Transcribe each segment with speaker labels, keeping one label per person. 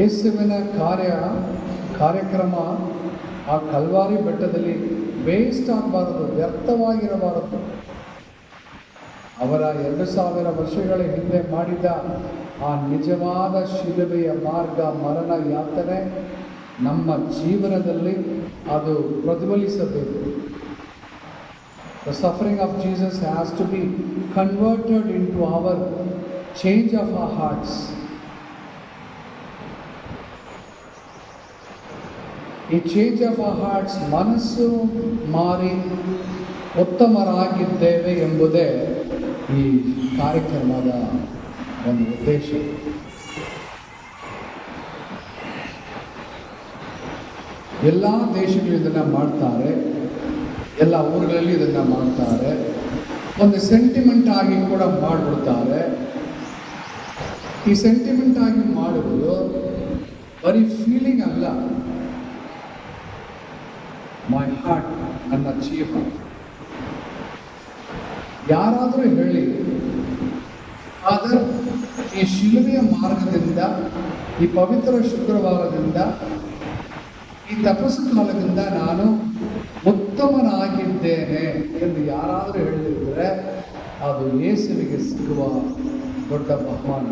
Speaker 1: ಯೇಸುವಿನ ಕಾರ್ಯಕ್ರಮ ಆ ಕಲ್ವಾರಿ ಬೆಟ್ಟದಲ್ಲಿ ವೇಸ್ಟ್ ಆಗಬಾರದು, ವ್ಯರ್ಥವಾಗಿರಬಾರದು. ಅವರ 2000 ವರ್ಷಗಳ ಹಿಂದೆ ಮಾಡಿದ ಆ ನಿಜವಾದ ಶಿಲುಬೆಯ ಮಾರ್ಗ, ಮರಣ, ಯಾತನೆ ನಮ್ಮ ಜೀವನದಲ್ಲಿ ಅದು ಪ್ರತಿಫಲಿಸಬೇಕು. The suffering of Jesus has to be converted into our change of our hearts. ಈ ಚೇಂಜ್ ಆಫ್ our hearts, ಮನಸ್ಸು ಮಾರಿ ಉತ್ತಮರಾಗಿದ್ದೇವೆ ಎಂಬುದೇ ಈ ಕಾರ್ಯಕ್ರಮದ ಒಂದು ಉದ್ದೇಶ. ಎಲ್ಲ ದೇಶಗಳು ಇದನ್ನು ಮಾಡ್ತಾರೆ, ಎಲ್ಲ ಊರುಗಳಲ್ಲಿ ಇದನ್ನು ಮಾಡ್ತಾರೆ, ಒಂದು ಸೆಂಟಿಮೆಂಟ್ ಆಗಿ ಕೂಡ ಮಾಡಿಬಿಡ್ತಾರೆ. ಈ ಸೆಂಟಿಮೆಂಟ್ ಆಗಿ ಮಾಡುವುದು ಬರೀ ಫೀಲಿಂಗ್ ಅಲ್ಲ, ಮೈ ಹಾರ್ಟ್, ನನ್ನ ಜೀವ. ಯಾರಾದರೂ ಹೇಳಿ, ಆದರೆ ಈ ಶಿಲುಬೆಯ ಮಾರ್ಗದಿಂದ, ಈ ಪವಿತ್ರ ಶುಕ್ರವಾರದಿಂದ, ಈ ತಪಸ್ಸು ಕಾಲದಿಂದ ನಾನು ಉತ್ತಮನಾಗಿದ್ದೇನೆ ಎಂದು ಯಾರಾದರೂ ಹೇಳಿದ್ರೆ ಅದು ಯೇಸುವಿಗೆ ಸಿಗುವ ದೊಡ್ಡ ಬಹುಮಾನ.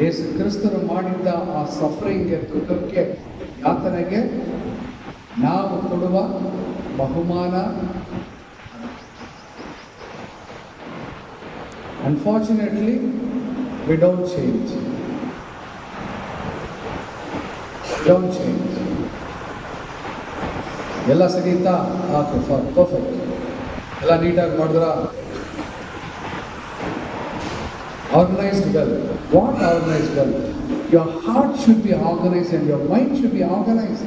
Speaker 1: ಯೇಸು ಕ್ರಿಸ್ತರು ಮಾಡಿದ್ದ ಆ ಸಫರಿಂಗ್ಗೆ, ದುಃಖಕ್ಕೆ, ಯಾತನೆಗೆ ನಾವು ಕೊಡುವ ಬಹುಮಾನ. Unfortunately, we don't change. ಎಲ್ಲ ಸಗೀತಾ ಆಕೆ ಪರ್ಫೆಕ್ಟ್, ಎಲ್ಲ ನೀಟಾಗಿ ಮಾಡಿದ್ರ. Organized well. What organized well? Your heart should be organized and your mind should be organized.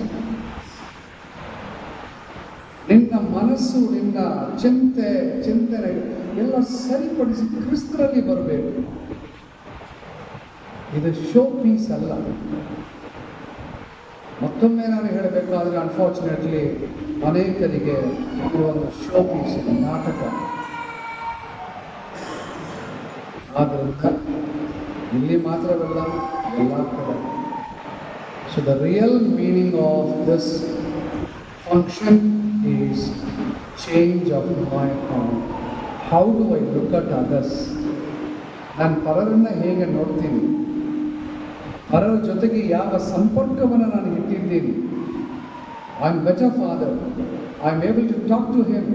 Speaker 1: ನಿನ್ನ ಮನಸ್ಸು, ನಿನ್ನ ಚಿಂತನೆ ಎಲ್ಲ ಸರಿಪಡಿಸಿ ಕ್ರಿಸ್ತರಲ್ಲಿ ಬರಬೇಕು. ಇದು ಶೋ ಪೀಸ್ ಅಲ್ಲ. ಮತ್ತೊಮ್ಮೆ ನಾನು ಹೇಳಬೇಕಾದ್ರೆ, ಅನ್ಫಾರ್ಚುನೇಟ್ಲಿ ಅನೇಕರಿಗೆ ಒಂದು ಶೋ ಪೀಸ್, ನಾಟಕ. ಆದ್ದರಿಂದ ಇಲ್ಲಿ ಮಾತ್ರವಲ್ಲ, ಎಲ್ಲ ಕಡೆ. So the real meaning of this function is change of my heart. How do I look at others? ನಾನು ಪರರನ್ನು ಹೇಗೆ ನೋಡ್ತೀನಿ, ಪರರ ಜೊತೆಗೆ ಯಾವ ಸಂಪರ್ಕವನ್ನು ನಾನು ಇಟ್ಟಿದ್ದೀನಿ. I am better father, I am able to talk to him.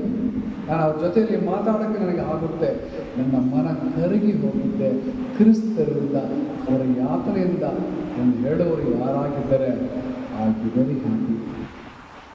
Speaker 1: ನಾನು ಅವ್ರ ಜೊತೆಯಲ್ಲಿ ಮಾತಾಡೋಕ್ಕೆ ನನಗೆ ಆಗುತ್ತೆ. ನನ್ನ ಮನ ಕರಗಿ ಹೋಗಿದ್ದೆ ಕ್ರಿಸ್ತರಿಂದ, ಅವರ ಯಾತನೆಯಿಂದ ಎಂದು ಹೇಳುವವರು ಯಾರಾಗಿದ್ದರೆ ಐ ಬಿ ವೆರಿ ಹ್ಯಾಪಿ.